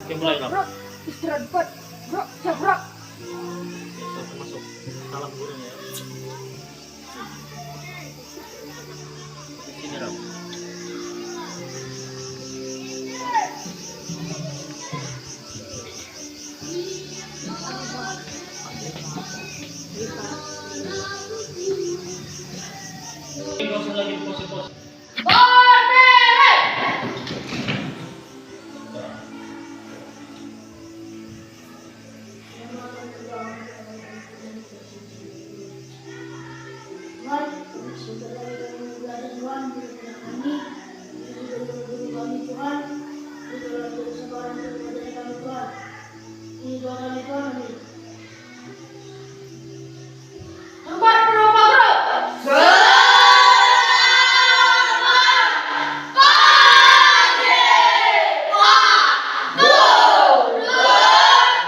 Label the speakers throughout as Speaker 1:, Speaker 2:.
Speaker 1: Oke, mulai Ram.
Speaker 2: Bro, istirahat buat. Bro, siap bro.
Speaker 1: Oke, masuk. Salam gurunya ya. Sini Ram. Nggak usah lagi pose-pose.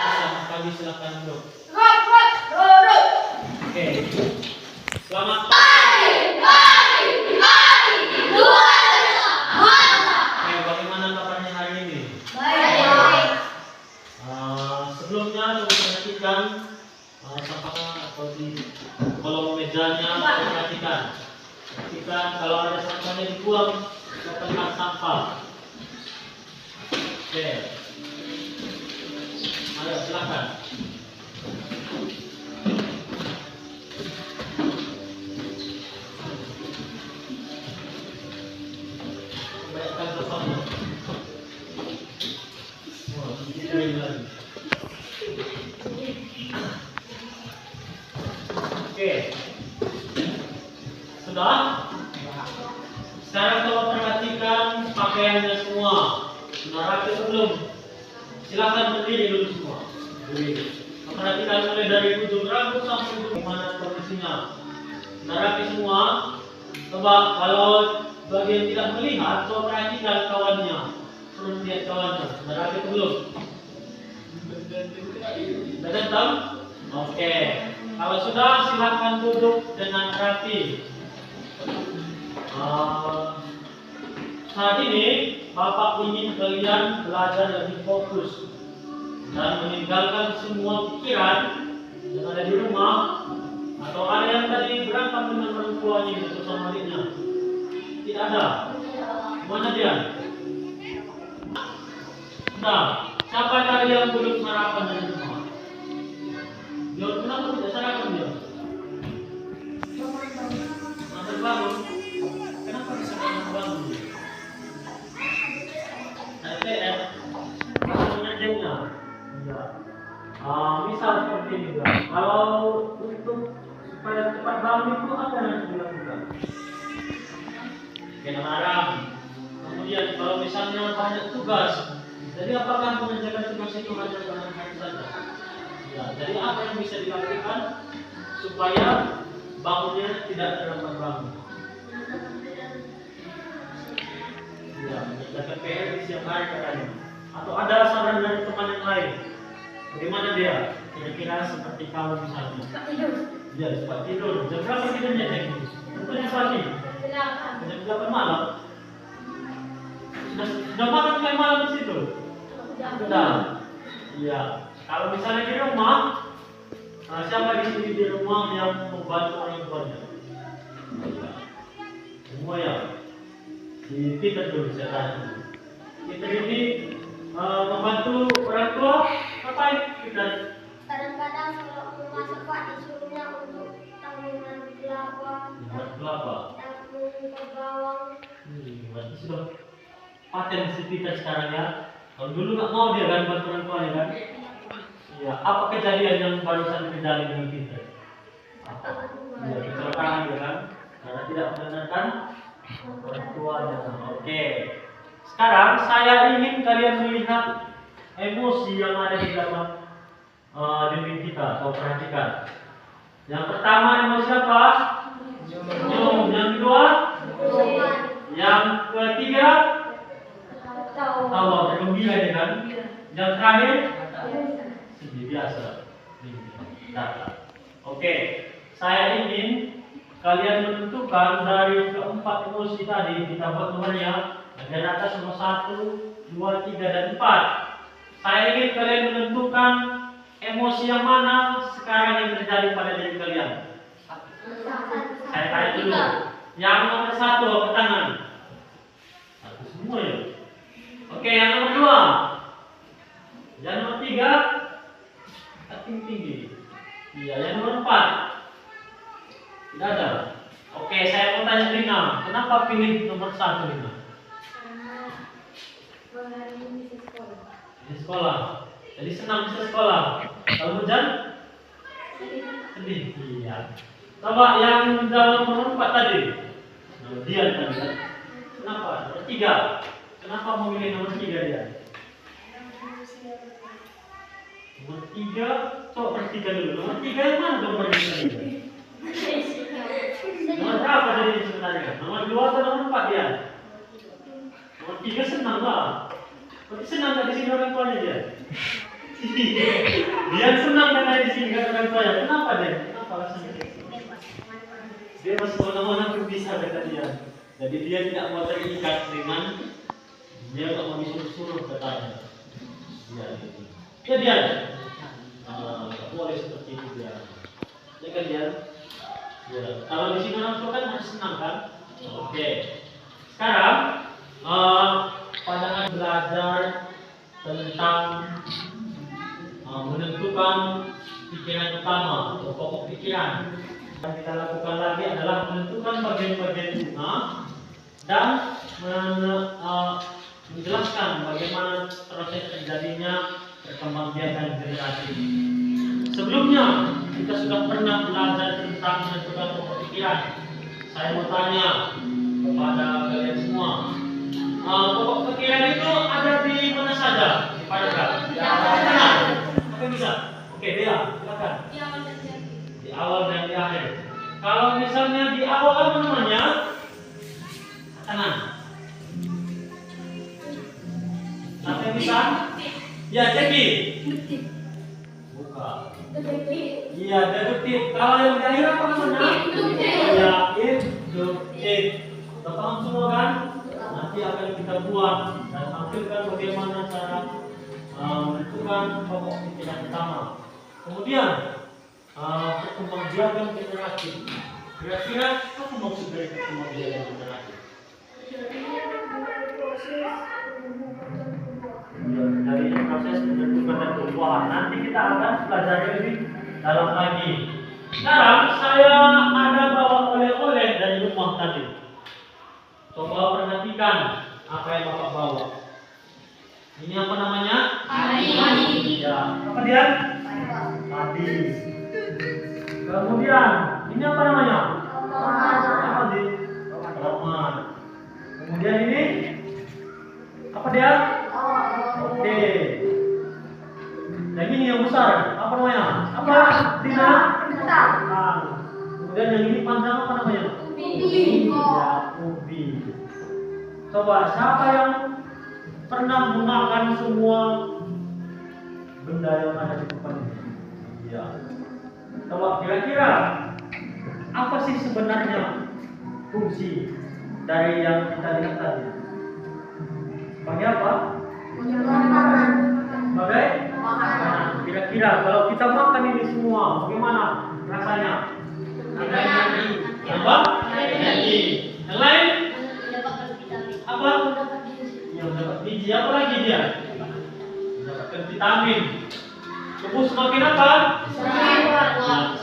Speaker 1: Selamat pagi, silakan duduk. Oke. Selamat Oke, bagaimana kabarnya hari ini? Sebelumnya coba perhatikan sampahnya atau di kolom mejanya, perhatikan. Perhatikan kalau ada sampahnya dibuang ke tempat sampah. Oke. Ayo silakan. Bayarkan sampahnya. Wah, sedikit lagi. Oke. Sudah? Sekarang coba perhatikan pakaiannya semua. Sudah rapi atau belum? Silakan berdiri dulu semua. Berdiri. Perhatikan mulai dari ujung rambut sampai ujung mana kondisinya. Sudah rapi semua. Coba kalau bagian tidak melihat, coba perhatikan kawannya. Terus lihat kawannya. Sudah rapi atau belum? Sudah datang? Oke. Kalau sudah, silakan duduk dengan rapi. Saat ini Bapak ingin kalian belajar lebih fokus dan meninggalkan semua pikiran yang ada di rumah atau ada yang tadi berantem dengan orang tuanya atau sama adiknya. Tidak ada. Mana dia? Nah, siapa tadi yang belum sarapan dari rumah? Dia kenapa tidak sarapan dia? Nanti bangun. Kenapa bisa bangun? STM punya jamnya. Ya. Misal seperti ini juga. Kalau untuk supaya cepat bangun itu apa yang harus dilakukan? Kena alarm. Kemudian kalau misalnya banyak tugas, jadi apakah mengerjakan tugas itu hanya dengan hari saja? Ya, jadi apa yang bisa dilakukan supaya bangunnya tidak terlambat bangun? Ya, mengerjakan PR di siang hari katanya. Atau ada saran dari teman yang lain? Bagaimana dia? Kira-kira seperti kamu misalnya. Ya, cepat tidur. Jam berapa tidurnya teknis? Tentunya pagi. Jam 8 malam. Sudah makan kayak malam di situ? Sudah. Iya. Kalau misalnya di rumah, siapa di sini di rumah yang membantu orang tuanya? Semua ya. Si Peter dulu saya tanya. Peter ini membantu orang tua, ngapain Peter?
Speaker 3: Kadang-kadang kalau mau masak Pak disuruhnya untuk tabungan kelapa, tabung ke bawang.
Speaker 1: Berarti sudah paten si Peter sekarang ya. Kalau dulu nggak mau dia kan bantu orang tuanya kan? Iya. Apa kejadian yang barusan terjadi dengan Peter? Ya, kecelakaan dia kan? Karena tidak mendengarkan orang tuanya. Oke. Sekarang saya ingin kalian melihat emosi yang ada di dalam diri kita. Kau perhatikan. Yang pertama emosi apa? Senyum. Yang kedua? Yang ketiga? Tawa. Bergembira ya kan? Yang terakhir? Sedih biasa. Oke. Saya ingin kalian menentukan dari keempat emosi tadi kita buat nomornya dari atas nomor 1, 2, 3 dan 4. Saya ingin kalian menentukan emosi yang mana sekarang yang terjadi pada diri kalian. Saya tanya dulu. Yang nomor 1 angkat tangan. Satu semua ya. Oke, yang nomor 2. Yang nomor 3 tinggi. Iya, yang nomor 4. Tidak ada. Oke, saya mau tanya Rina, kenapa pilih nomor 1 Rina? Di sekolah. Jadi senang bisa sekolah. Kalau hujan? Sedih. Iya. Coba yang jawab nomor 4 tadi. Dia tadi kan? Kenapa? Nomor 3. Kenapa memilih nomor 3 dia? Nomor 3, coba perhatikan dulu. Nomor 3 yang mana nomornya tadi? Nomor berapa jadi sebenarnya? Nomor 2 atau nomor 4 dia? Nomor 3 senang lah. Berarti senang gak di sini orang tuanya dia? Dia senang karena di sini gak orang tuanya. Kenapa dia? Kenapa alasannya? Dia masih mana-mana pun bisa kata dia. Jadi dia tidak mau terikat dengan dia tak mau disuruh-suruh katanya. Dia gitu. Ya dia. Tak boleh seperti itu dia. Ya kan dia. Ya. Kalau di sini orang tua kan harus senang kan? Oke. Sekarang pandangan belajar tentang menentukan pikiran utama atau pokok pikiran. Yang kita lakukan lagi adalah menentukan bagian-bagian bunga dan menjelaskan bagaimana proses terjadinya perkembangbiakan generasi. Sebelumnya kita sudah pernah belajar tentang menentukan pokok pikiran. Saya mau tanya kepada kalian semua, pokok pikiran itu ada di mana saja? Di paragraf? Di awal kanan. Apa bisa? Oke, dia silakan. Di awal dan di akhir. Kalau misalnya di awal apa namanya? Kanan. Siapa yang bisa? Ya, Jackie. Bukan. Iya, deduktif. Kalau yang di akhir apa namanya? Ya, induktif. Udah paham semua kan? Nanti akan kita buat dan tampilkan bagaimana cara menentukan pokok pikiran utama. Kemudian perkembangbiakan generasi. Kira-kira apa maksud dari perkembangbiakan generasi? Dari proses pembentukan dan tumbuhan. Nanti kita akan pelajari lebih dalam lagi. Sekarang saya ada bawa oleh-oleh dari rumah tadi. Coba perhatikan apa yang Bapak bawa. Ini apa namanya? Padi. Ya, apa dia? Padi. Kemudian, ini apa namanya? Apa dia? Tomat. Kemudian ini apa dia? Oke. Yang ini yang besar, apa namanya? Apa? Dina? Kemudian yang ini panjang apa namanya? Ubi. Ya, ubi. Coba siapa yang pernah memakan semua benda yang ada di depan ini? Ya. Coba kira-kira apa sih sebenarnya fungsi dari yang kita lihat tadi? Sebagai apa? Sebagai makanan. Kira-kira kalau kita makan ini semua, bagaimana rasanya? Apa? Energi. Yang lain? Apa? Yang dapat biji. Apa lagi dia? Mendapatkan vitamin. Tubuh semakin apa?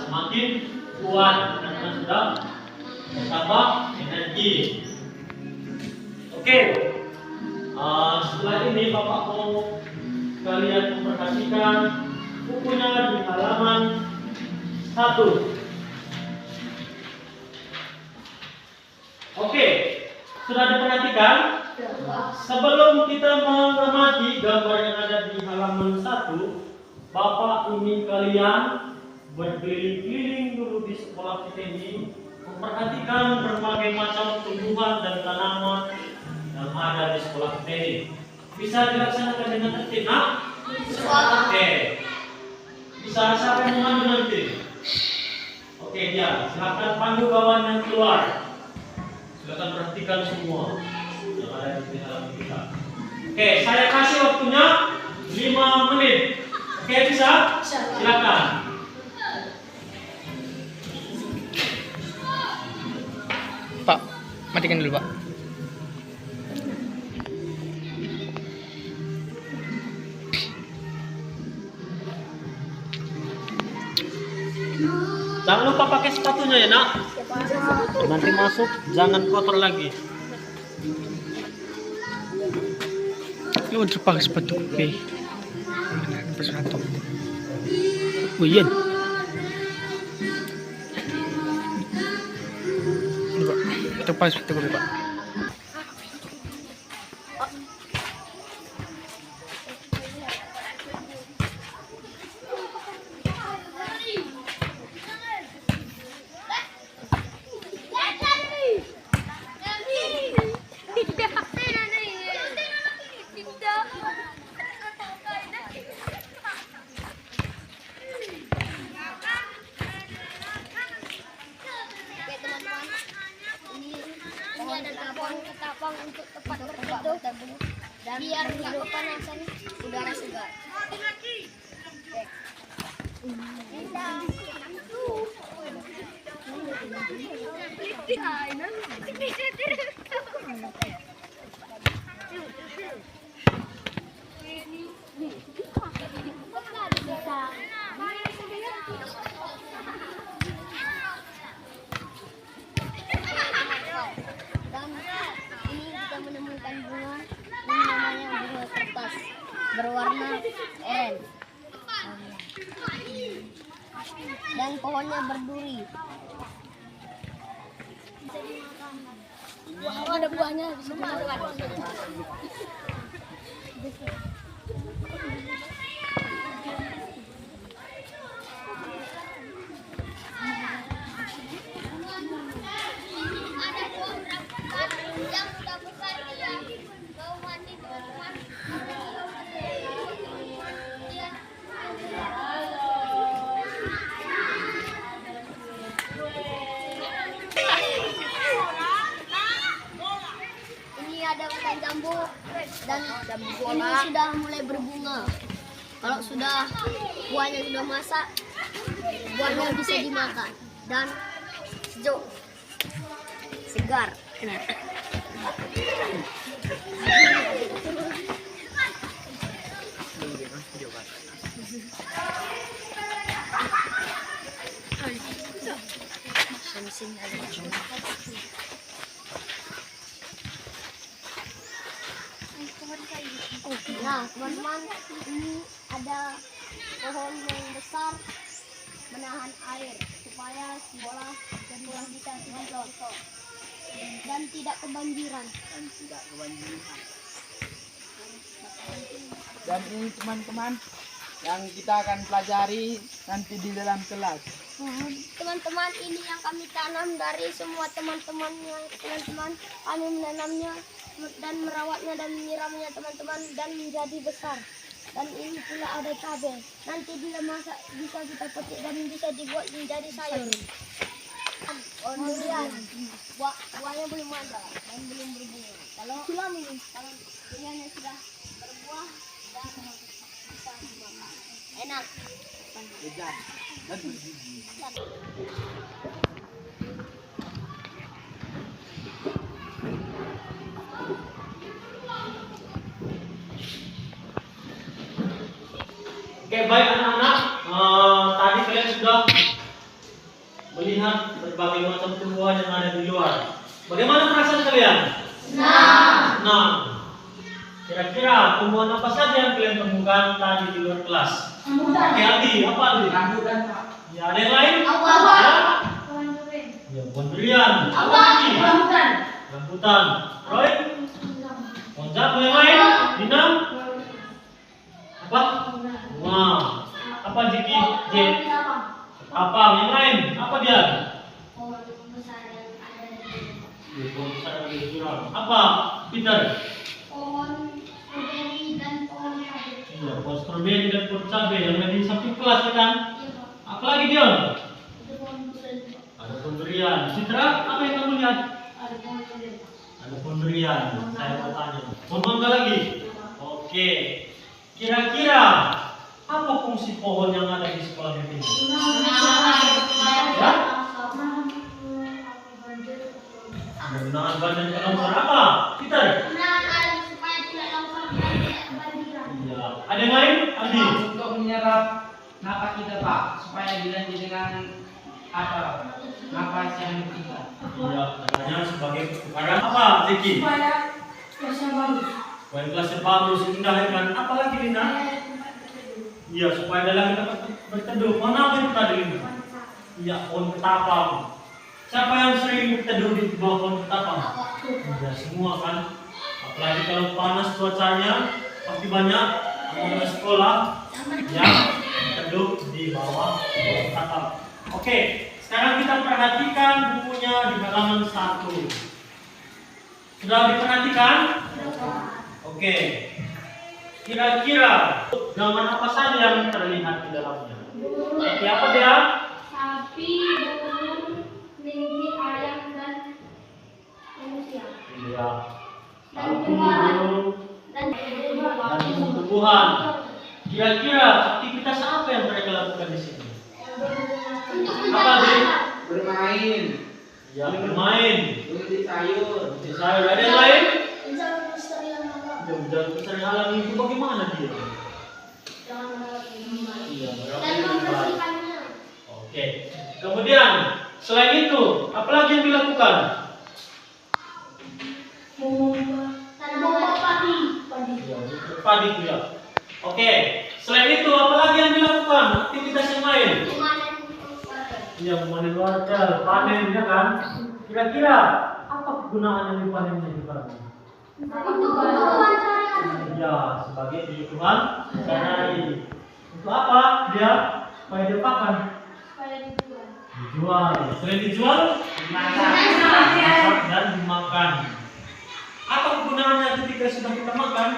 Speaker 1: Semakin kuat karena sudah bertambah energi. Oke. Setelah ini Bapak mau kalian memperhatikan bukunya di halaman 1. Oke, sudah diperhatikan? Sebelum kita mengamati gambar yang ada di halaman 1, Bapak ingin kalian berkeliling-keliling dulu di sekolah kita ini, memperhatikan berbagai macam tumbuhan dan tanaman yang ada di sekolah kita ini. Bisa dilaksanakan dengan tertib, nak? Oke. Bisa siapa yang memandu nanti? Oke, dia. Silakan pandu kawan yang keluar. Silakan perhatikan semua yang ada di halaman kita. Oke, saya kasih waktunya 5 menit. Oke, bisa? Silakan.
Speaker 4: Pak, matikan dulu, Pak.
Speaker 1: Jangan lupa pakai sepatunya ya, Nak. Nanti masuk, jangan kotor lagi.
Speaker 4: Ini udah pakai sepatu kopi. Persatu. Wih, yan. Ini, Pak. Kita pakai sepatu kopi, Pak.
Speaker 3: Ini ada tapang untuk tempat berteduh dan biar nggak kepanasan, udara segar. Dan ini kita menemukan bunga yang namanya bunga kertas berwarna oranye dan pohonnya berduri. Oh, ada buahnya bisa dimakan. Yang udah besar dia mau mandi teman-teman. Ini ada hutan jambu dan ini sudah mulai berbunga. Kalau sudah buahnya sudah masak, buahnya bisa dimakan dan sejuk, segar. Nah, teman-teman, ini ada pohon yang besar menahan air supaya bola dan bola kita tidak jatuh dan tidak kebanjiran.
Speaker 5: Dan ini teman-teman yang kita akan pelajari nanti di dalam kelas.
Speaker 3: Teman-teman, ini yang kami tanam dari semua teman-temannya. Teman-teman, kami menanamnya dan merawatnya dan menyiramnya teman-teman dan menjadi besar. Dan ini pula ada cabai. Nanti bila masak bisa kita petik dan bisa dibuat menjadi sayur. Kemudian buahnya belum ada dan belum berbunga. Kalau buahnya sudah berbuah dan bisa dimakan. Enak.
Speaker 1: Oke, baik anak-anak. Tadi kalian sudah melihat berbagai macam tumbuhan yang ada di luar. Bagaimana perasaan kalian? Senang. Kira-kira tumbuhan apa saja yang kalian temukan tadi di luar kelas? Oke, Aldi, apa Aldi?
Speaker 5: Rambutan, Pak.
Speaker 1: Ya, ada yang lain? Ya, pohon durian. Apa lagi? Rambutan. Roy? Pohon jamu yang lain? Dinam? Apa? Wah. Apa Jiki? Apa yang lain? Apa dia?
Speaker 3: Pohon besar yang ada di
Speaker 1: Pohon besar yang ada di jurang. Apa? Peter?
Speaker 3: pohon stroberi dan pohon cabai.
Speaker 1: Iya, pohon stroberi dan pohon cabai yang ada di samping kelas ya kan?
Speaker 3: Iya, Pak.
Speaker 1: Apa lagi Dion?
Speaker 3: Itu pohon durian, Pak.
Speaker 1: Ada pohon durian. Citra, apa yang kamu lihat?
Speaker 3: Ada pohon durian, Pak.
Speaker 1: Ada pohon durian. Saya mau tanya. Pohon mangga lagi? Oke. Kira-kira apa fungsi pohon yang ada di sekolah ini? Ya? Menggunakan badan ke longsor apa? Peter? Iya. Ada yang lain? Adi?
Speaker 5: Untuk menyerap napas kita Pak, supaya dilanjut dengan apa? Napas yang kita.
Speaker 1: Iya, katanya sebagai pertukaran apa, Zeki?
Speaker 2: Supaya kelasnya bagus.
Speaker 1: Supaya kelasnya bagus, Linda kan? Apa lagi, Linda? Iya, supaya dalam kita berteduh. Pohon apa itu tadi, Linda? Iya, pohon ketapang. Siapa yang sering berteduh di bawah pohon ketapang? Ya, semua kan. Apalagi kalau panas cuacanya, pasti banyak anak sekolah yang berteduh di bawah pohon ketapang. Oke, sekarang kita perhatikan bukunya di halaman 1. Sudah diperhatikan? Oke. Kira-kira gambar apa saja yang terlihat di dalamnya? Seperti apa dia?
Speaker 3: Sapi, burung, kelinci, ayam, dan manusia.
Speaker 1: Iya.
Speaker 3: Dan
Speaker 1: Sapi,
Speaker 3: tumbuhan.
Speaker 1: burung,
Speaker 3: Dan
Speaker 1: dan tumbuhan. Kira-kira aktivitas apa yang mereka lakukan di sini?
Speaker 3: untuk
Speaker 1: Apa, Dik?
Speaker 5: Bermain,
Speaker 1: Ya, bermain.
Speaker 5: menguti sayur,
Speaker 1: Mencari sayur. Ada yang lain?
Speaker 3: mencari misteri yang alam.
Speaker 1: Ya, jalan keseharian alam itu bagaimana dia?
Speaker 3: Jangan melalui
Speaker 1: Iya,
Speaker 3: dan
Speaker 1: berarti baik.
Speaker 3: membersihkannya.
Speaker 1: Oke. Kemudian, selain itu, apa lagi yang dilakukan?
Speaker 3: Tanam padi.
Speaker 1: Ya, padi itu ya. Oke. Selain itu, apa lagi yang dilakukan? Aktivitas yang lain?
Speaker 3: Memanen wortel.
Speaker 1: Iya, memanen wortel, panen ya kan? Kira-kira apa kegunaan yang dipanennya di sana?
Speaker 3: Untuk kebutuhan sehari-hari.
Speaker 1: Ya, sebagai kebutuhan sehari-hari. Untuk apa dia? Supaya dia pakan.
Speaker 3: Supaya dijual.
Speaker 1: Dijual. Selain dijual, dimasak dan dimakan. Apa kegunaannya ketika sudah kita makan?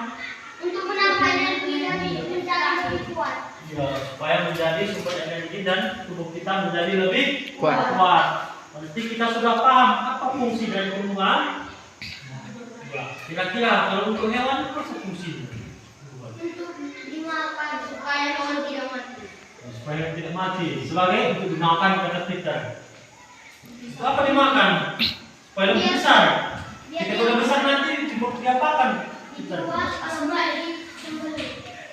Speaker 3: Untuk menambah energi dan menjaga lebih kuat.
Speaker 1: Ya, supaya menjadi sumber energi dan tubuh kita menjadi lebih
Speaker 4: Kuat.
Speaker 1: Berarti kita sudah paham apa fungsi dari tumbuhan. Ya, kira-kira kalau untuk hewan apa fungsinya?
Speaker 3: Untuk dimakan supaya hewan tidak mati.
Speaker 1: Supaya tidak mati. Sebagai untuk dimakan kata kita. Itu apa dimakan? Supaya lebih besar. Kita udah besar nanti diapakan? Kita.
Speaker 3: Dijual kembali disembelih.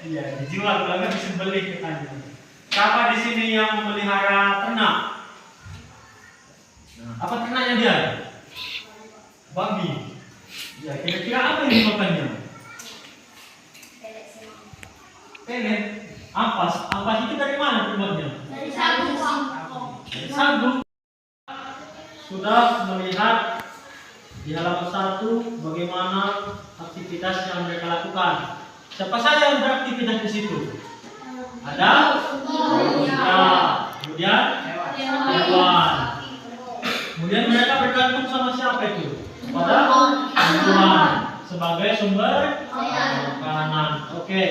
Speaker 1: Iya, dijual kalau nggak disembelih katanya. Siapa di sini yang memelihara ternak? Nah, apa ternaknya dia? Babi. Ya, kira-kira apa yang dimakannya? Pelet. Ampas. Ampas itu dari mana terbuatnya?
Speaker 3: Dari sagu.
Speaker 1: Dari sagu. Sudah melihat di halaman 1 bagaimana aktivitas yang mereka lakukan. Siapa saja yang beraktivitas di situ? Ada? Ya. Kemudian hewan. Kemudian mereka bergantung sama siapa itu? Pada Tuhan sebagai sumber makanan. Oke.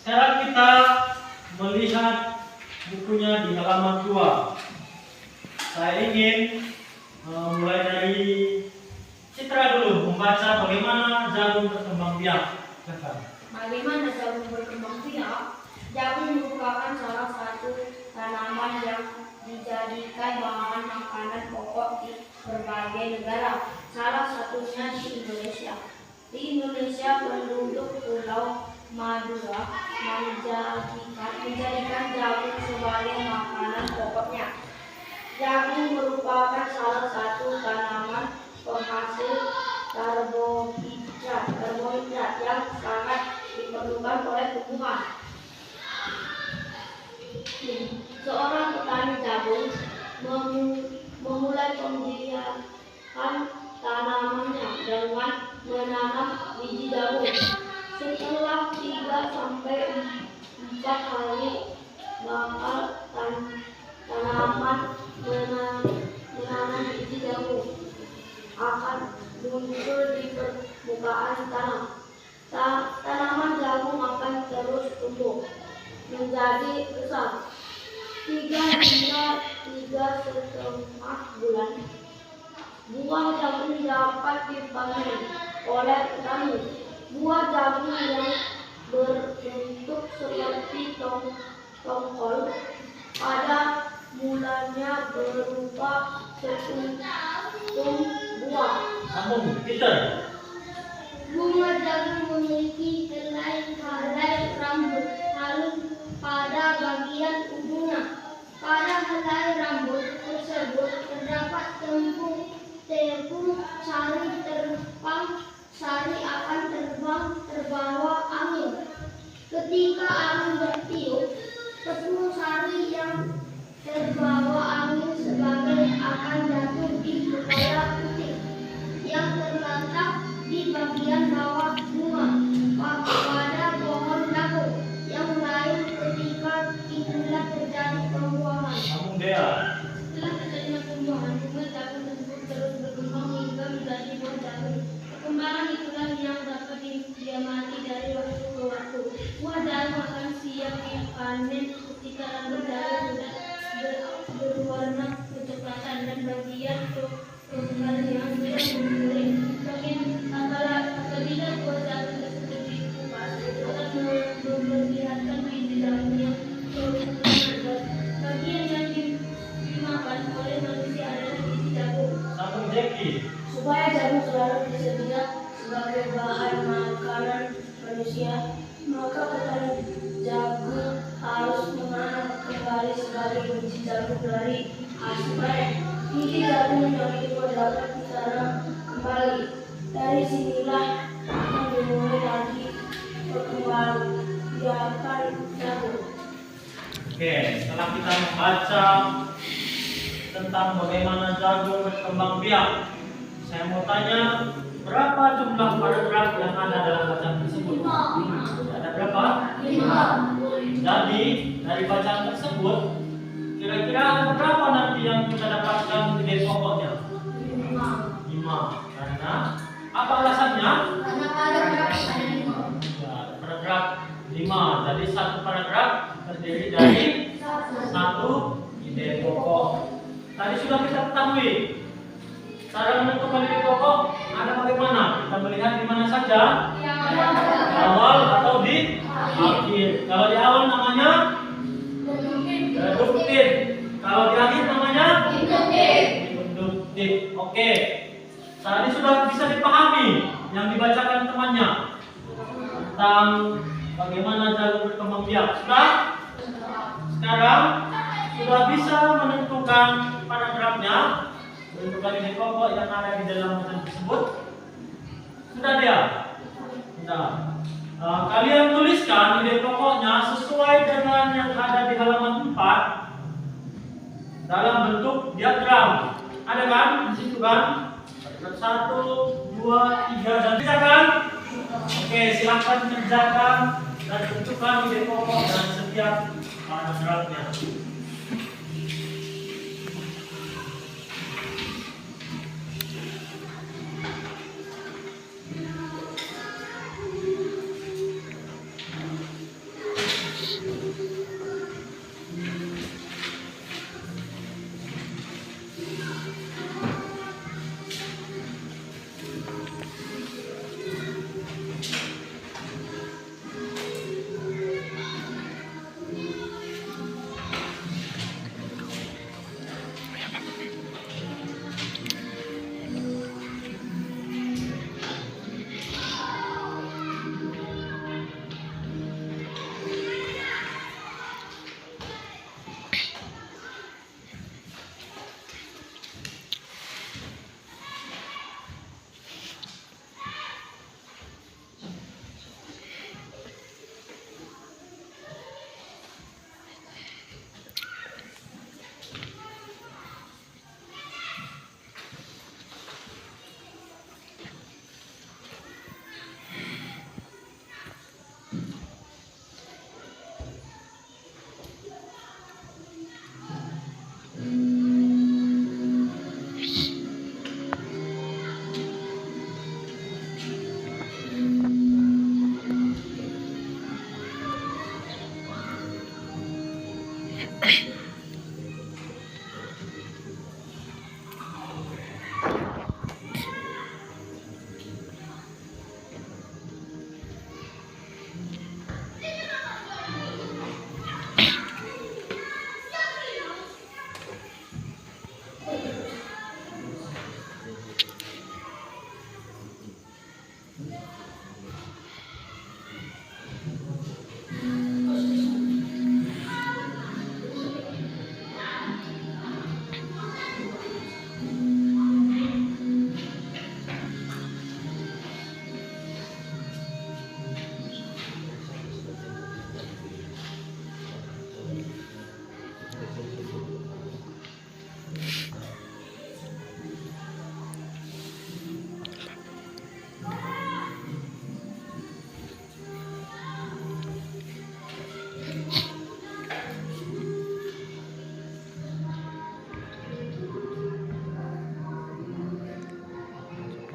Speaker 1: Sekarang kita melihat bukunya di halaman 2. Saya ingin mulai dari Citra dulu membaca bagaimana jagung berkembang biak.
Speaker 3: Bagaimana jagung berkembang biak? Jagung merupakan salah satu tanaman yang dijadikan bahan makanan pokok di berbagai negara, salah satunya di Indonesia. Di Indonesia, penduduk Pulau Madura menjadikan jagung sebagai makanan pokoknya. Jagung merupakan salah satu tanaman penghasil karbohidrat yang sangat diperlukan oleh tumbuhan. Seorang petani jagung memulai pembiakan tanamannya dengan menanam biji jagung. Setelah 3 sampai 4 hari bakal tanaman menanam biji jagung akan muncul di permukaan tanah. Tanaman jagung akan terus tumbuh menjadi besar. 3 hingga 3,5 bulan. Buah jagung dapat dipanen oleh petani. Buah jagung yang berbentuk seperti tongkol. Pada mulanya berupa sekuntum buah.
Speaker 1: Sambung, Peter.
Speaker 3: Bunga jagung memiliki helai rambut halus pada bagian ujungnya. Pada helai rambut tersebut terdapat tepung sari akan terbang terbawa angin. Ketika angin bertiup, tepung sari yang terbawa angin sebagai akan jatuh di kepala putih yang terletak di bagian bawah bunga pada pohon jagung yang lain. Ketika itulah terjadi pembuahan.
Speaker 1: Sambung, Dea.
Speaker 3: Setelah terjadinya pembuahan, bunga jagung tersebut terus berkembang hingga menjadi buah jagung. Perkembangan itulah yang dapat diamati dari waktu ke waktu. Buah jagung akan siap dipanen ketika rambut jagung sudah berwarna kecoklatan dan bagian tunggal yang sudah mengering. Apabila buah jagung tersebut dikupas, akan memperlihatkan biji jagung yang berwarna. Bagian yang dimakan oleh manusia adalah biji jagung.
Speaker 1: Sambung, Jackie.
Speaker 2: Supaya jagung selalu tersedia sebagai bahan makanan manusia, maka petani jagung harus menanam kembali sebagai biji jagung dari hasil panen. Biji jagung yang kedua dapat ditanam kembali. Dari sinilah akan dimulai lagi perkembangbiakan jagung.
Speaker 1: Oke, setelah kita membaca tentang bagaimana jagung berkembang biak, saya mau tanya, berapa jumlah paragraf yang ada dalam bacaan tersebut? Ada berapa? 5. Jadi, dari bacaan tersebut, kira-kira ada berapa nanti yang kita dapatkan ide pokoknya? 5. Karena apa alasannya?
Speaker 3: Karena paragraf ada 5.
Speaker 1: Ya, paragraf 5. Jadi satu paragraf terdiri dari satu ide pokok. Tadi sudah kita ketahui cara menentukan ide pokok ada bagaimana? Kita melihat di mana saja? Di awal atau di akhir. Kalau di awal namanya deduktif. Kalau di akhir namanya induktif. Oke. Tadi sudah bisa dipahami yang dibacakan temannya tentang bagaimana jagung berkembang biak. Sudah? Sekarang sudah bisa menentukan paragrafnya, menentukan ide pokok yang ada di dalam bacaan tersebut. Sudah dia? Sudah. Kalian tuliskan ide pokoknya sesuai dengan yang ada di halaman 4 dalam bentuk diagram. Ada kan? Di situ kan? 1, 2, 3 dan kerjakan. Oke, silakan kerjakan dan tentukan ide pokok dan setiap paragrafnya.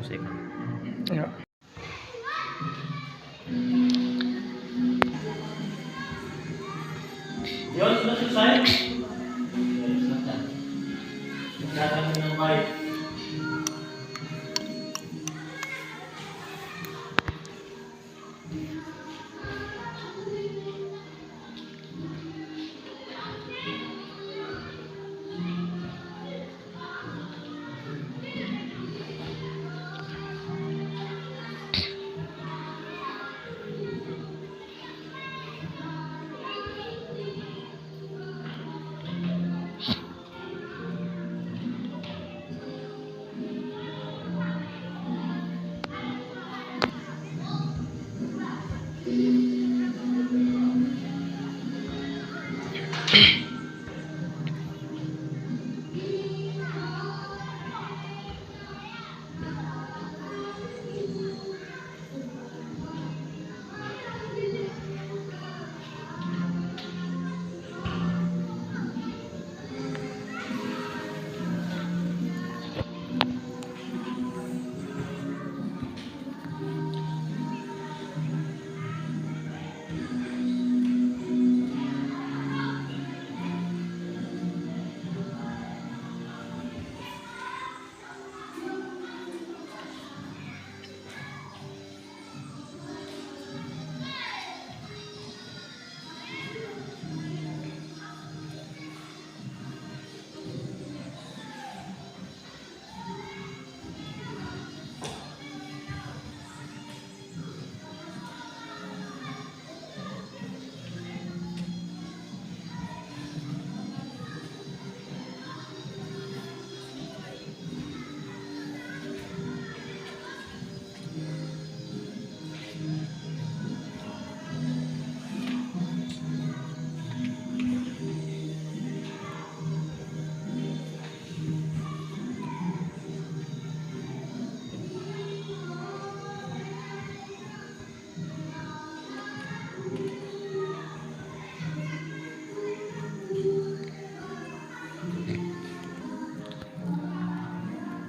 Speaker 4: Ya.
Speaker 1: Yon, sudah selesai? Ya, silakan. Silakan dengan baik.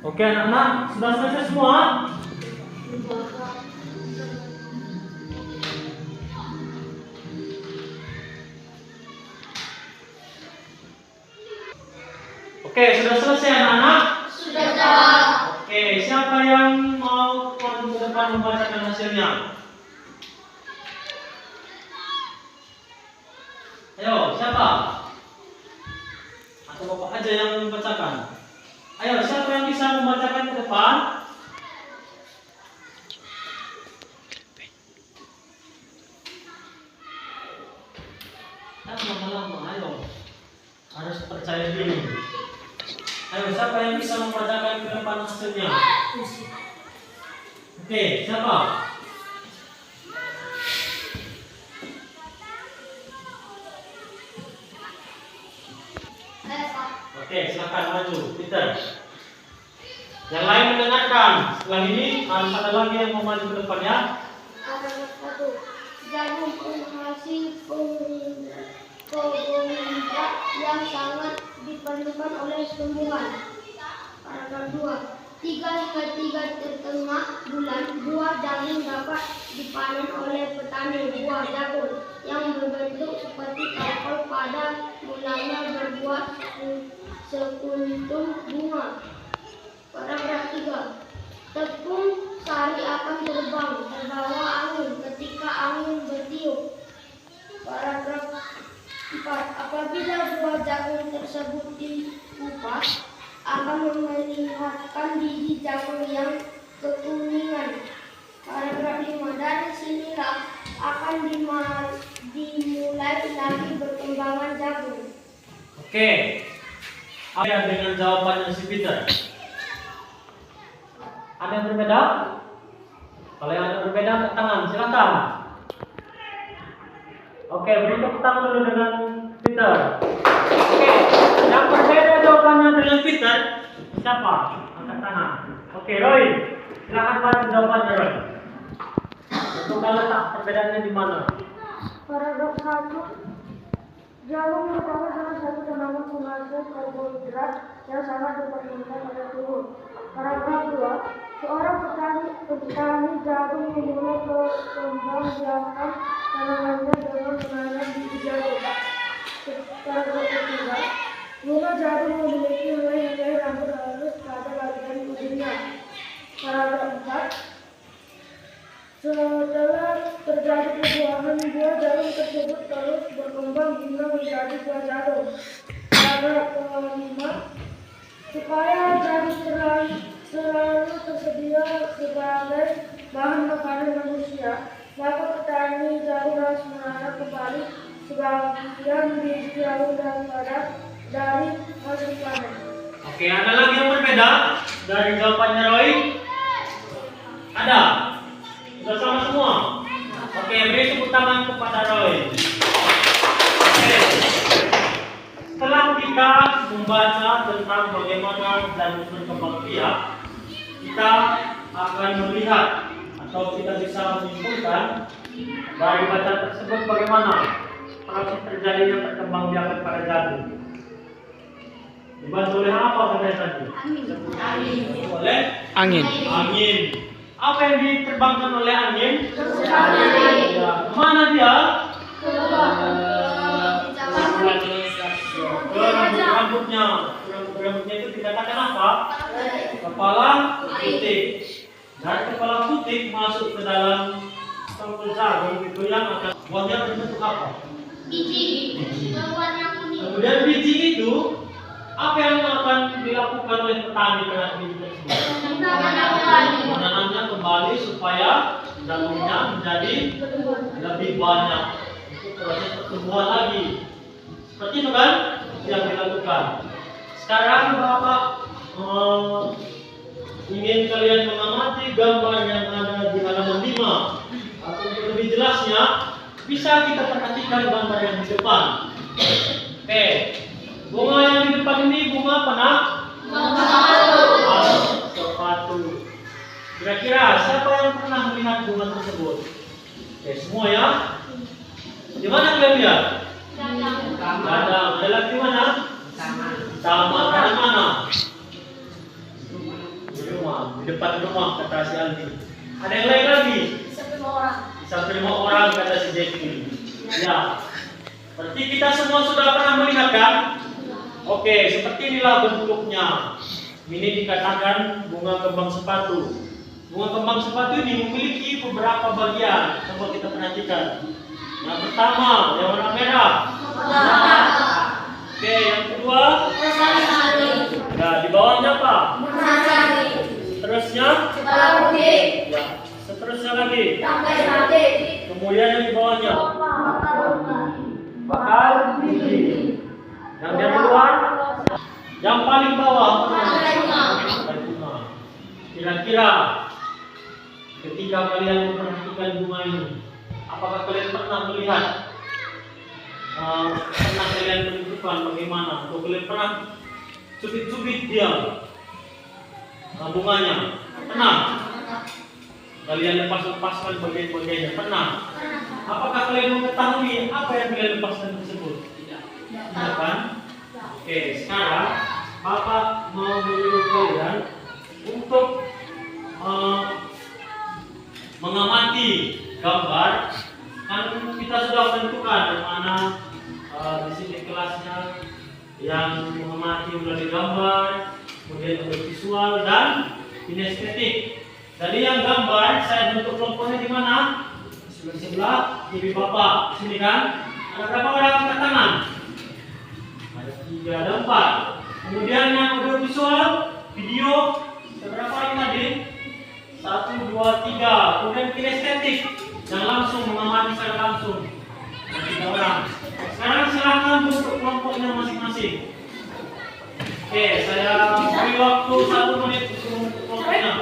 Speaker 1: Oke anak-anak, sudah selesai semua? Oke, sudah selesai anak-anak?
Speaker 3: Sudah, Pak.
Speaker 1: Oke, siapa yang mau maju ke depan membacakan hasilnya? Ayo, siapa? Atau bapak aja yang membacakan? Ayo, siapa yang bisa membacakan ke depan? Lama-lama, ayo. Harus percaya diri. Ayo, siapa yang bisa membacakan ke depan hasilnya? Oke, siapa?
Speaker 3: Ayo, Pak.
Speaker 1: Oke, silakan maju, Peter. Yang lain mendengarkan. Setelah ini harus ada lagi yang mau maju ke depan ya.
Speaker 3: Paragraf 1. Jagung penghasil pengundang yang sangat diperlukan oleh tumbuhan. Paragraf 2. 3 hingga 3 tertengah bulan buah jagung dapat dipanen oleh petani buah jagung yang berbentuk seperti apel pada mulanya berbuah sekuntum bunga. Paragraf 3. Tepung sari akan terbang terbawa angin ketika angin bertiup. Paragraf 4. Apabila buah jagung tersebut dikupas, akan memperlihatkan biji jagung yang kekuningan. Paragraf 5. Dari sinilah akan dimulai lagi perkembangan jagung.
Speaker 1: Oke. Apa dengan jawabannya si Peter? Ada yang berbeda? Kalau yang ada berbeda, angkat tangan, silakan. Oke, beri tepuk tangan dulu dengan Peter. Oke, yang berbeda jawabannya dengan Peter, siapa? Angkat tangan. Oke, Roy, silakan baca jawabannya, Roy. Untuk letak perbedaannya di mana?
Speaker 2: Paragraf 1. Jagung merupakan salah satu tanaman penghasil karbohidrat yang sangat diperlukan oleh tubuh. Paragraf 2. Seorang Petani jagung memulai kembang biakan tanamannya dengan menanam biji jagung. Paragraf ketiga, bunga jagung memiliki helai-helai rambut halus pada bagian ujungnya. Paragraf 4, setelah terjadi perbuahan buah jagung tersebut terus berkembang hingga menjadi buah jagung. Paragraf 5, supaya jagung selalu tersedia sebagai bahan makanan manusia, maka petani jagung harus menanam kembali sebagian biji jagung dari hasil panen.
Speaker 1: Oke, ada lagi yang berbeda dari jawabannya Roy? Ada? Sudah sama semua? Oke, beri tepuk tangan kepada Roy. Oke. Setelah kita membaca tentang bagaimana dan berkembang biak, kita akan melihat atau kita bisa menyimpulkan dari bacaan tersebut bagaimana proses terjadinya perkembangbiakan pada jagung. Dibantu oleh apa katanya tadi? Angin. Oleh
Speaker 4: Angin.
Speaker 1: angin. Apa yang diterbangkan oleh angin? Ya. Mana dia? Ke rambut-rambutnya. Rambut-rambutnya itu dikatakan apa? Kepala putik. Dari kepala putik masuk ke dalam tongkol jagung itu yang akan buahnya berbentuk apa?
Speaker 3: Biji. Berwarna kuning.
Speaker 1: Kemudian biji itu apa yang akan dilakukan oleh petani terhadap biji tersebut? Menanamnya kembali supaya jagungnya menjadi lebih banyak untuk proses pertumbuhan lagi. Seperti itu kan yang dilakukan. Sekarang Bapak ingin kalian mengamati gambar yang ada di halaman 5. Atau untuk lebih jelasnya, bisa kita perhatikan gambar yang di depan. Oke, bunga yang di depan ini bunga apa nak? Sepatu. Kira-kira siapa yang pernah melihat bunga tersebut? Oke, semua ya. Di mana kalian lihat? Ada. Ada lagi di mana? Taman. Mana? Di rumah. Di depan rumah kata si Aldi. Ada yang lain lagi? Sampai 5 orang kata si Jeki. Ya. Berarti kita semua sudah pernah melihat kan? Oke, seperti inilah bentuknya. Ini dikatakan bunga kembang sepatu. Bunga kembang sepatu ini memiliki beberapa bagian. Coba kita perhatikan. Yang pertama, yang warna merah. Oke, yang kedua. Nah, di bawahnya apa? Seterusnya. Ya. Seterusnya lagi. Kemudian yang di bawahnya. Bakal gigi. Yang di luar. Yang paling bawah. Kira-kira ketika kalian memperhatikan bunga ini, apakah kalian pernah melihat? Pernah kalian menentukan bagaimana? Atau kalian pernah cubit-cubit dia bunganya? Pernah? Kalian lepaskan bagian-bagiannya? Pernah? Apakah kalian mengetahui apa yang kalian lepaskan tersebut? Tidak kan? Oke, sekarang Bapak mau menyuruh kalian untuk mengamati gambar. Kan kita sudah menentukan mana di sini kelasnya yang mengamati melalui gambar, kemudian untuk visual dan kinestetik. Jadi yang gambar saya bentuk kelompoknya di mana? Di sebelah kiri Bapak. Sini kan? Ada berapa orang angkat tangan? Ada 3, ada 4. Kemudian yang audio visual, video, berapa ini tadi? 1, 2, 3. Kemudian kinestetik yang langsung mengamati secara langsung. Ada 3 orang. Sekarang silakan bentuk kelompoknya masing-masing. Oke, saya beri waktu 1 menit untuk membentuk kelompoknya.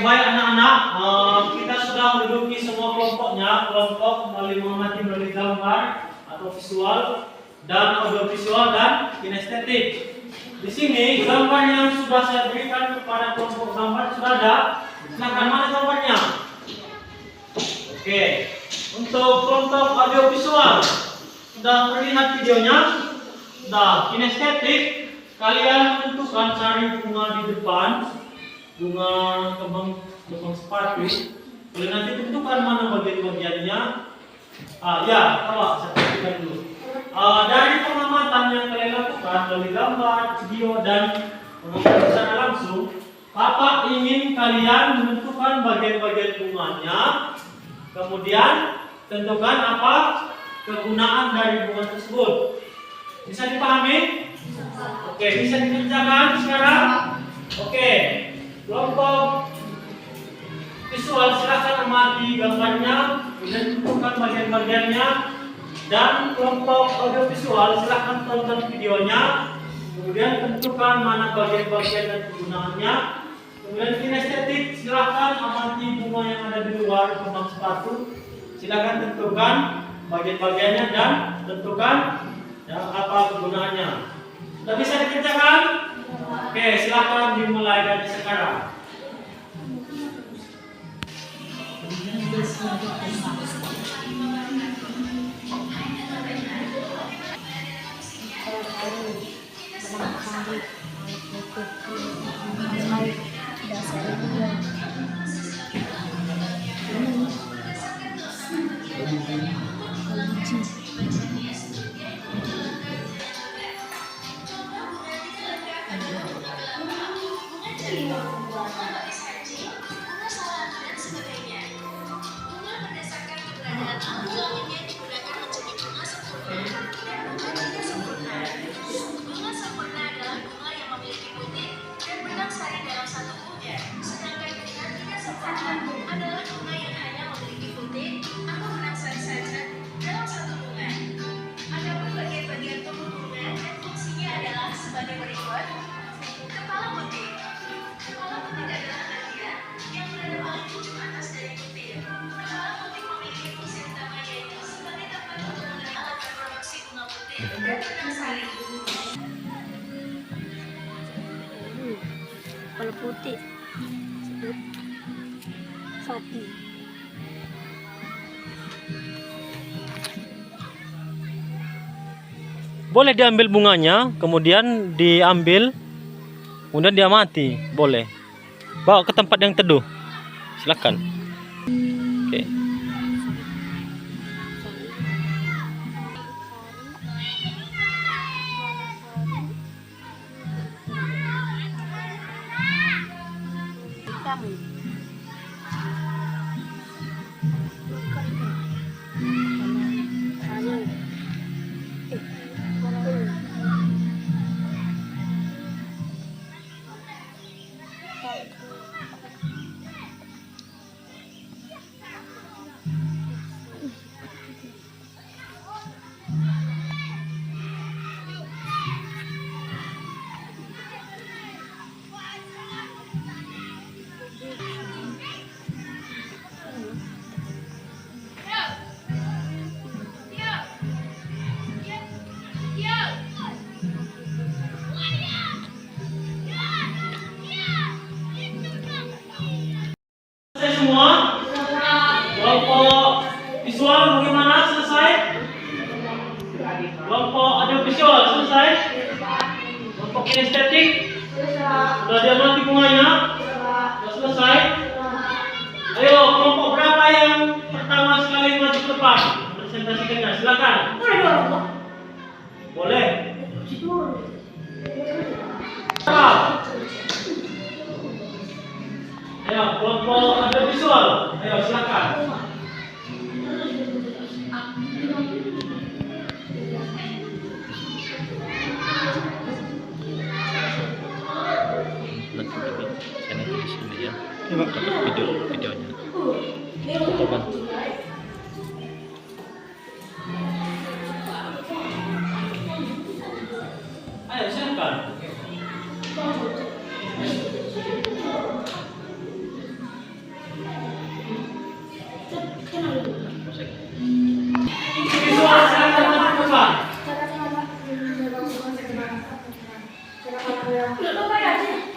Speaker 1: baik anak-anak, kita sudah menduduki semua kelompoknya, kelompok melalui mengamati melalui gambar atau visual dan audiovisual dan kinestetik. Di sini gambar yang sudah saya berikan kepada kelompok gambar sudah ada. Silakan, mana gambarnya? Oke. Untuk kelompok audiovisual sudah terlihat videonya. Sudah kinestetik, kalian menentukan cari bunga di depan, bunga kembang sepatu. Kalian nanti tentukan mana bagian-bagiannya. Ya, coba saya perhatikan dulu. Dari pengamatan yang kalian lakukan melalui gambar, video dan pengamatan secara langsung, Bapak ingin kalian menentukan bagian-bagian bunganya, kemudian tentukan apa kegunaan dari bunga tersebut. Bisa dipahami? Oke, bisa dikerjakan sekarang? Oke, kelompok visual silakan amati gambarnya, kemudian tentukan bagian-bagiannya. Dan kelompok audiovisual silakan tonton videonya, kemudian tentukan mana bagian-bagian dan kegunaannya. Kemudian kinestetik silakan amati bunga yang ada di luar kembang sepatu, silakan tentukan bagian-bagiannya dan tentukan ya, apa kegunaannya. Sudah bisa dikerjakan? Oke, silakan dimulai dari sekarang.
Speaker 3: Kepala putih, sapi.
Speaker 1: Boleh diambil bunganya, kemudian diambil, kemudian diamati, boleh. Bawa ke tempat yang teduh, silakan. Oke. Semua kelompok visual bagaimana, selesai? Kelompok audiovisual selesai? Kelompok kinestetik sudah diamati bunganya? Sudah selesai? Ayo, kelompok berapa yang pertama sekali maju ke depan presentasikannya? Silakan. Boleh. Ayo, kelompok audiovisual. Ayo, silakan. Videonya. Ayo, silakan.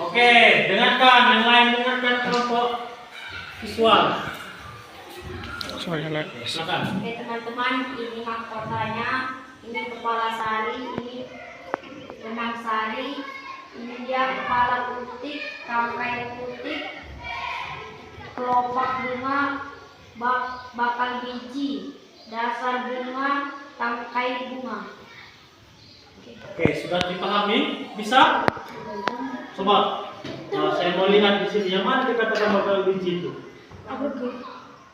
Speaker 1: Oke, dengarkan yang lain, dengarkan kelompok visual.
Speaker 4: Sorry, lah.
Speaker 1: Silakan.
Speaker 3: Oke teman-teman, ini mahkotanya, ini kepala sari, ini benang sari, ini dia kepala putih, tangkai putih, kelopak bunga, bakal biji, dasar bunga, tangkai bunga.
Speaker 1: Oke, sudah dipahami? Bisa? Coba. Nah, saya mau lihat di sini yang mana dikatakan bakal biji itu.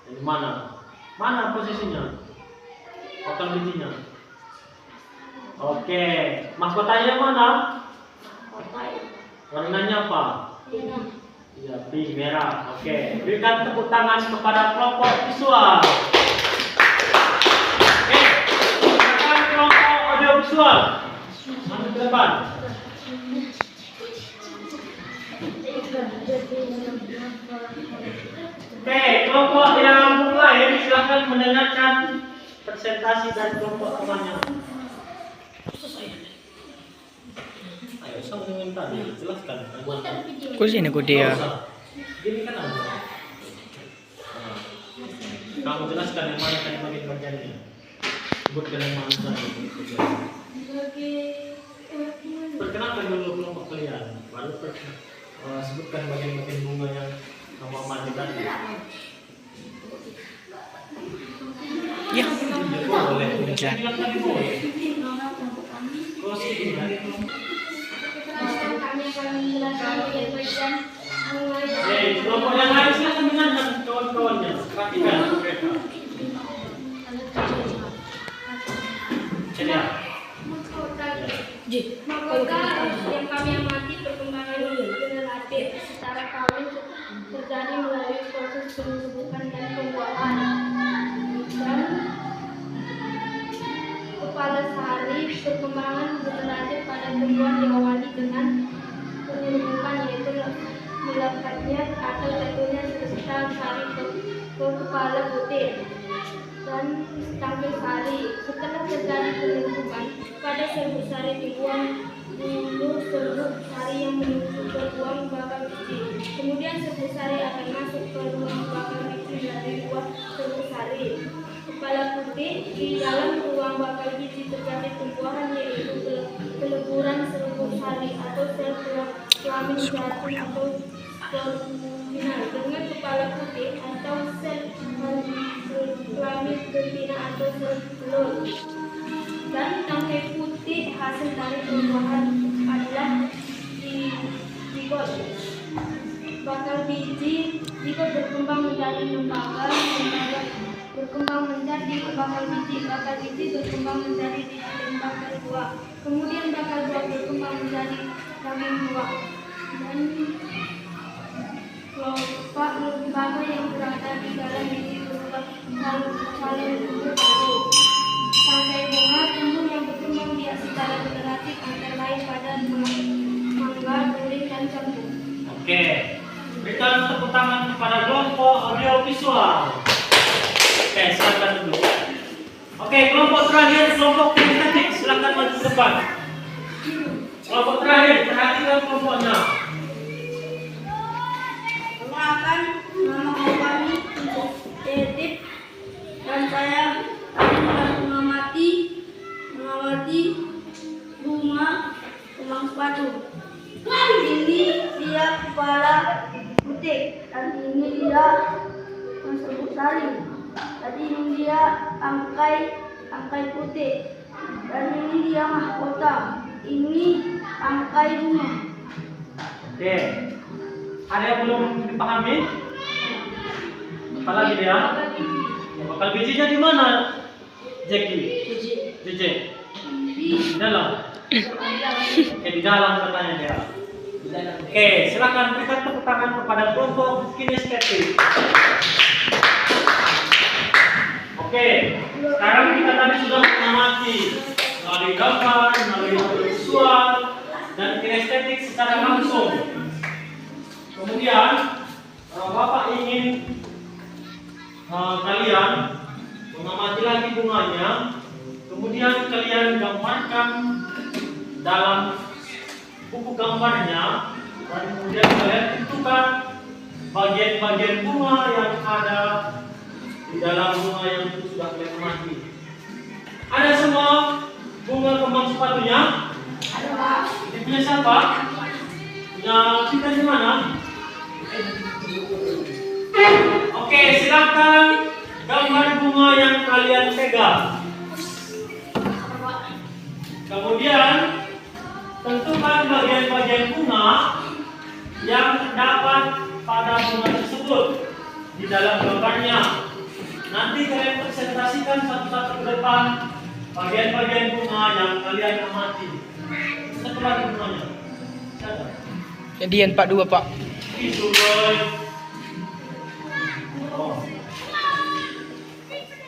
Speaker 1: Yang mana? Mana posisinya? Bakal bijinya. Oke, mahkotanya mana? Warnanya apa? Ya, pink merah. Oke, berikan tepuk tangan kepada kelompok visual. Oke, silakan kelompok audio visual. Maju ke depan. Oke, kelompok yang lain silakan mendengarkan presentasi dari kelompok temannya. Ayo, sama dengan tadi, jelaskan.
Speaker 4: Kok sini kok dia?
Speaker 1: Gini kan aja. Kamu jelaskan yang mana kan bagian-bagiannya. Sebutkan yang mana saja. Perkenalkan dulu kelompok kalian, baru sebutkan bagian-bagian bunga yang kamu amati tadi.
Speaker 4: Ya.
Speaker 1: Boleh.
Speaker 4: Bisa.
Speaker 1: Silakan boleh. Kau sih
Speaker 3: Kami akan menjelaskan bagian-bagian
Speaker 1: Oke, kelompok yang lain silakan dengarkan kawan-kawannya. Perhatikan mereka. Ceria.
Speaker 3: mahkota yang kami amati perkembangan generatif secara kawin terjadi melalui proses pembentukan dan pembuahan. Dan kepala sari perkembangan generatif pada tumbuhan diawali dengan penyerbukan, yaitu melekatnya atau jatuhnya sesal sari ke kepala putih dan tangkai sari. Setelah terjadi penyerbukan, pada serbuk sari dibuang dulu serbuk sari yang menuju ke ruang bakal biji. Kemudian serbuk sari akan masuk ke ruang bakal biji dari buah serbuk sari. Kepala putih di dalam ruang bakal biji terjadi pembuahan, yaitu peleburan serbuk sari atau sel kelamin jantung atau terminal dengan kepala putih atau sel kelamin betina atau sel telur. Dan tangkai putih hasil dari pembuahan adalah zigot. Bakal biji zigot berkembang menjadi lembaga berkembang menjadi bakal biji berkembang menjadi bakal buah. Kemudian bakal buah berkembang menjadi daging buah. Dan kelopak lembaga yang berada di dalam biji berubah saling baru. Tangkai bunga tumbuh yang berkembang biak secara generatif antara lain pada mangga, duri, dan jambu.
Speaker 1: Oke, berikan tepuk tangan kepada kelompok audio visual. Oke, silakan dulu. Oke, kelompok terakhir, kelompok kinestetik, silakan maju ke depan. Kelompok terakhir, perhatikan kelompoknya.
Speaker 2: Perkenalkan, nama kami Detik dan saya akan mengamati bunga kembang sepatu. Ini dia kepala putih dan ini dia serbuk sari. Tadi ini dia tangkai putih dan ini dia mahkota. Ini tangkai bunga.
Speaker 1: Oke, ada yang belum dipahami? Apalagi dia? Bakal bijinya di mana? Jeki. JJ. Di dalam. Oke, di dalam katanya dia. Oke, silakan berikan tepuk tangan kepada kelompok kinestetik. Oke, sekarang kita tadi sudah mengamati melalui gambar, melalui visual, dan kinestetik secara langsung. Kemudian, Bapak ingin kalian mengamati lagi bunganya, kemudian kalian gambarkan dalam buku gambarnya, dan kemudian kalian tentukan bagian-bagian bunga yang ada di dalam bunga yang sudah kalian amati. Ada semua bunga kembang sepatunya?
Speaker 2: Ada Pak.
Speaker 1: Ini punya siapa? Punya kita di mana? Oke, silakan gambar bunga yang kalian pegang. Kemudian tentukan bagian-bagian bunga yang terdapat pada bunga tersebut di dalam gambarnya. Nanti kalian presentasikan satu-satu ke depan bagian-bagian bunga yang kalian amati. Satu lagi bunganya. Siapa?
Speaker 4: Jadian Pak 2 Pak.
Speaker 1: Itu boy. Oh.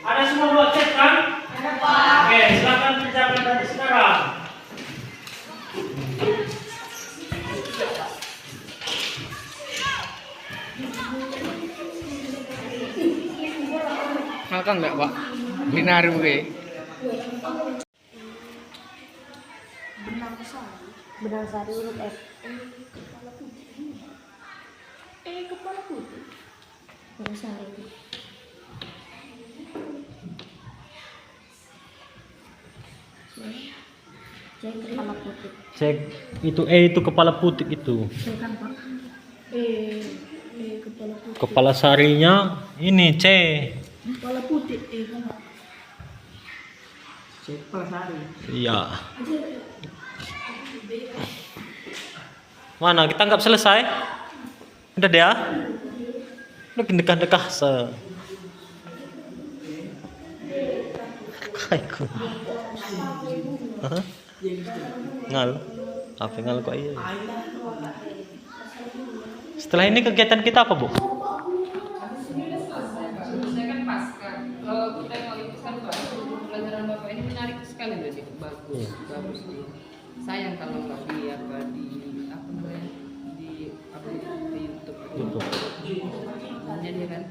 Speaker 1: Ada semua buat cek kan?
Speaker 2: Ada Pak.
Speaker 1: Oke, silakan kerjakan dari sekarang.
Speaker 4: Makan nggak Pak? Linar gue.
Speaker 3: Benang sari huruf F.
Speaker 2: Kepala putih.
Speaker 3: Benang sari. Cek kepala putih.
Speaker 1: Cek itu itu kepala putih itu.
Speaker 2: Kan Pak. Kepala putih.
Speaker 1: Kepala sarinya ini C.
Speaker 2: Kepala putih. Kan Pak.
Speaker 5: Cek Sari.
Speaker 1: Iya. Mana kita anggap selesai? Udah deh ya? Udah dekah-dekah se. Kaiku. Hah? Ngal. Apa ngal kok iya? Setelah ini kegiatan kita apa, Bu?
Speaker 5: Saya kan pasca. Kalau kita mau lukiskan Pak, pelajaran Bapak ini menarik sekali jadi bagus, bagus. Sayang kalau nggak di apa namanya di upload di YouTube. Jadi kan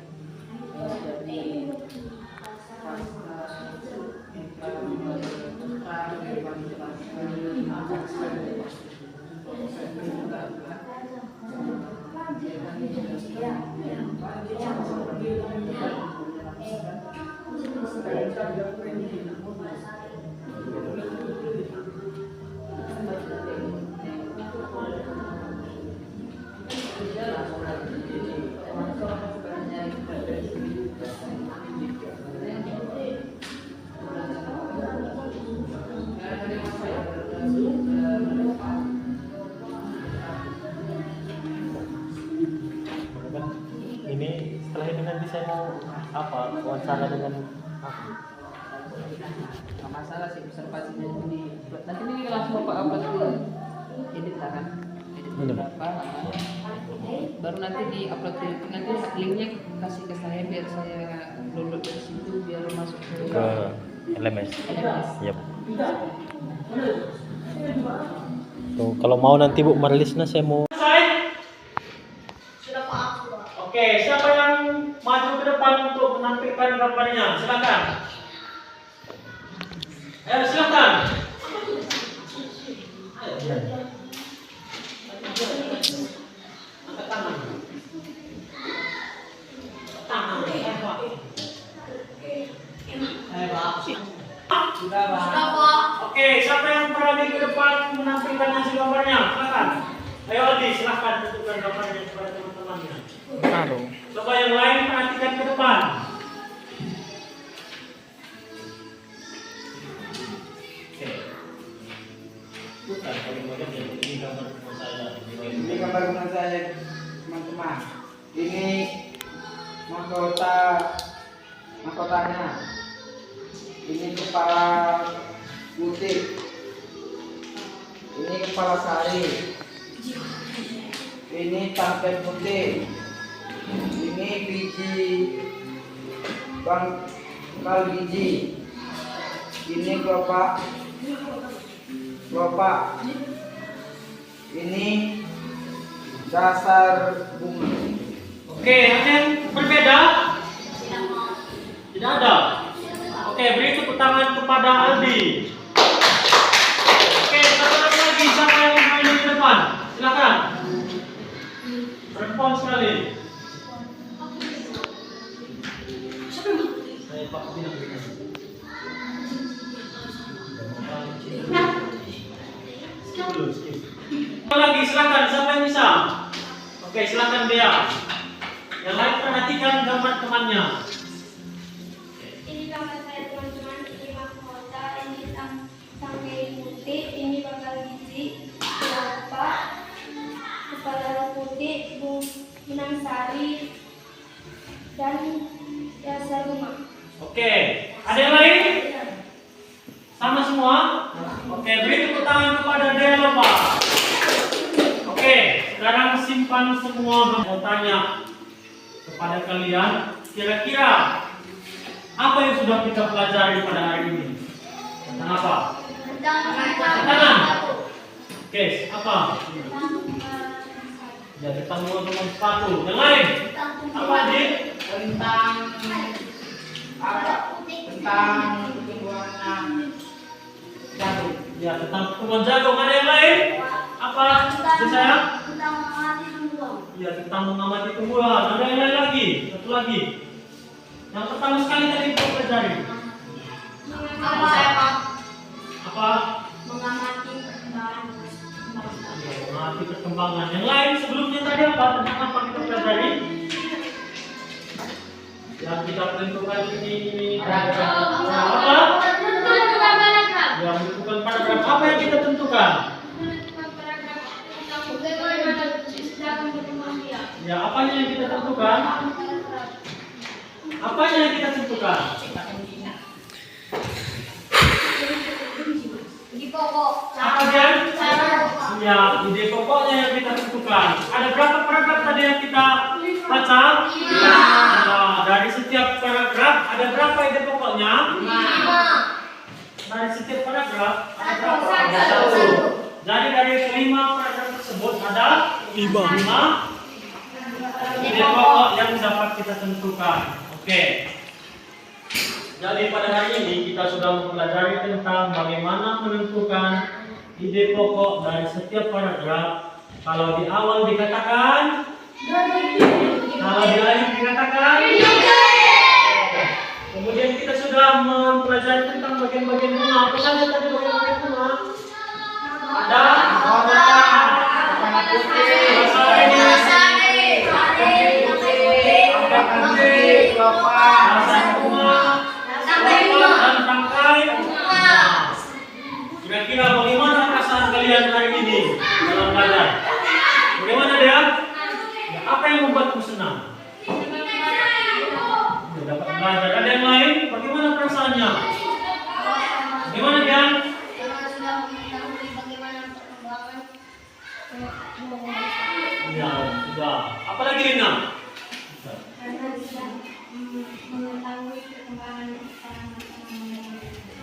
Speaker 5: dari
Speaker 1: Ini setelah ini nanti saya mau apa? Wawancara dengan aku.
Speaker 5: nggak masalah sih observasinya ini. Nanti ini langsung Bapak upload ke edit lah kan? Edit berapa? Baru nanti di upload ke YouTube. Nanti linknya kasih ke saya biar saya download dari situ biar masuk
Speaker 1: Ke LMS.
Speaker 5: LMS.
Speaker 1: Yap. Tuh, kalau mau nanti Bu merilisnya saya mau.
Speaker 2: Sudah Pak.
Speaker 1: Oke, siapa yang maju ke depan untuk menampilkan gambarnya? Silakan. Ayo silakan. Angkat tangan. Tangan.
Speaker 5: Sudah Pak.
Speaker 2: Sudah Pak.
Speaker 1: Oke, siapa yang berani ke depan menampilkan hasil gambarnya? Silakan. Ayo Aldi, silakan tentukan gambarnya kepada teman-temannya.
Speaker 4: Taruh.
Speaker 1: Coba yang lain perhatikan ke depan. Oke. Bukan paling banyak ya, ini gambar rumah saya.
Speaker 5: Ini gambar rumah saya teman-teman. Ini mahkotanya. Ini kepala putih. Ini kepala sari. Ini tampil putih. Ini biji bangkal biji. Ini kelopak. Ini dasar bunga.
Speaker 1: Oke, ada yang berbeda? Tidak ada. Oke, beri tepuk tangan kepada Aldi. Oke, satu lagi siapa yang main di depan. Silakan. Perempuan sekali. Saya Pak Bina. Lagi silakan, siapa yang bisa? Oke, silakan dia. Yang lain perhatikan gambar temannya.
Speaker 3: Ini gambar saya teman-teman, ini mahkota, ini tangkai putih, ini bakal gizi, bapak, kepala putih, benang sari, dan dasar rumah.
Speaker 1: Oke, ada yang lain? Sama semua? Oke, beri tepuk tangan kepada Dela, Pak. Oke, sekarang simpan semua. Mau tanya kepada kalian, kira-kira apa yang sudah kita pelajari pada hari ini? Tentang apa? Tangan. Oke, apa? Ya, tentang teman sepatu. Yang lain? Apa, Dik?
Speaker 5: Tentang apa? Tentang pertumbuhan jagung.
Speaker 1: Ya, tentang pertumbuhan jagung. Ada yang lain? Apa? Saya?
Speaker 3: Tentang mengamati tumbuhan.
Speaker 1: Ya, tentang mengamati tumbuhan. Ada yang lain lagi? Satu lagi. Yang pertama sekali tadi kita pelajari. Apa?
Speaker 3: Mengamati perkembangan.
Speaker 1: Ya, mengamati perkembangan. Yang lain sebelumnya tadi apa? Tentang apa kita pelajari? Yang kita tentukan ini. Apa? Ya, menentukan paragraf. Apa yang kita tentukan? Ya, apanya yang kita tentukan? Apanya yang kita tentukan?
Speaker 3: Di pokok.
Speaker 1: Apa dia? Ya, ide pokoknya yang kita tentukan. Ada berapa paragraf tadi yang kita baca? Nah, dari setiap paragraf ada berapa ide pokoknya? 5. Dari setiap paragraf ada berapa? Ada 1. Jadi dari kelima paragraf tersebut ada 5 ide pokok yang dapat kita tentukan. Oke. Jadi pada hari ini kita sudah mempelajari tentang bagaimana menentukan ide pokok dari setiap paragraf. Kalau di awal dikatakan, kalau di akhir dikatakan. Kemudian kita sudah mempelajari tentang bagian-bagian bunga. Apa saja tadi bagian-bagian bunga? Ada warna putih, kira-kira bagaimana perasaan kalian hari ini dalam belajar? Bagaimana dia? Ya, apa yang membuatmu senang? Ya, dapat belajar. Ada yang lain? Bagaimana perasaannya? Bagaimana dia?
Speaker 3: Sudah mengetahui bagaimana perkembangan.
Speaker 1: Ya, sudah. Apa lagi Lina?
Speaker 3: Karena sudah mengetahui perkembangan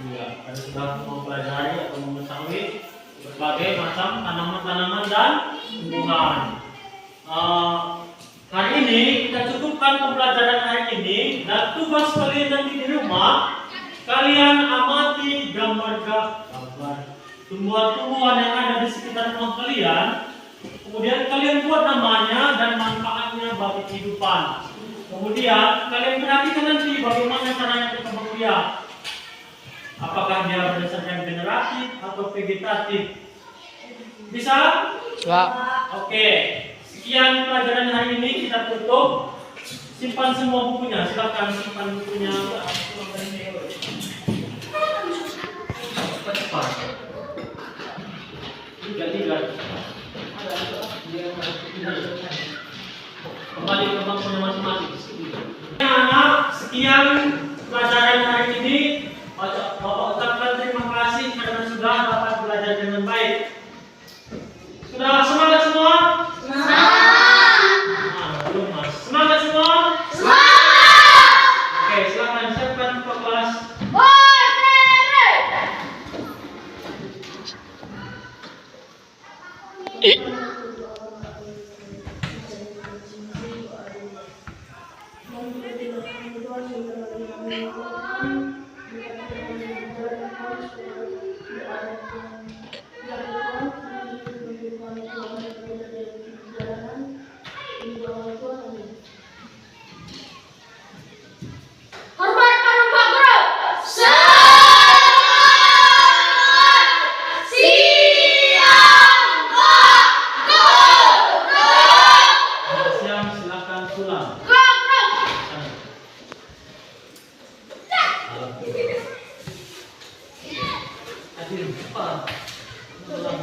Speaker 1: Ya, karena sudah mempelajari atau mengetahui berbagai macam tanaman-tanaman dan tumbuhan. Hari ini kita cukupkan pembelajaran hari ini, dan tugas kalian nanti di rumah, kalian amati gambar tumbuhan-tumbuhan yang ada di sekitar rumah kalian. Kemudian kalian buat namanya dan manfaatnya bagi kehidupan. Kemudian kalian perhatikan nanti bagaimana caranya berkembang biak. Apakah dia berdasarkan generatif atau vegetatif? Bisa?
Speaker 4: Pak.
Speaker 1: Oke. Sekian pelajaran hari ini, kita tutup. Simpan semua bukunya. Silakan simpan bukunya. Cepat. Tiga. Kembali ke bangkunya masing-masing. Anak, sekian pelajaran hari ini. Bapak ucapkan terima kasih karena sudah dapat belajar dengan baik. Sudah semangat semua? Semangat! Belum mas. Semangat semua? Semangat! Oke, silakan siapkan untuk kelas.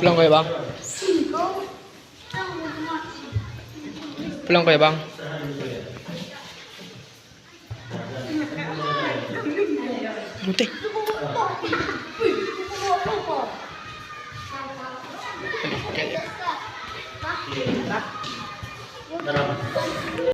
Speaker 4: Pulang kayo bang? Pulang kayo bang? Buti.
Speaker 1: Dalam.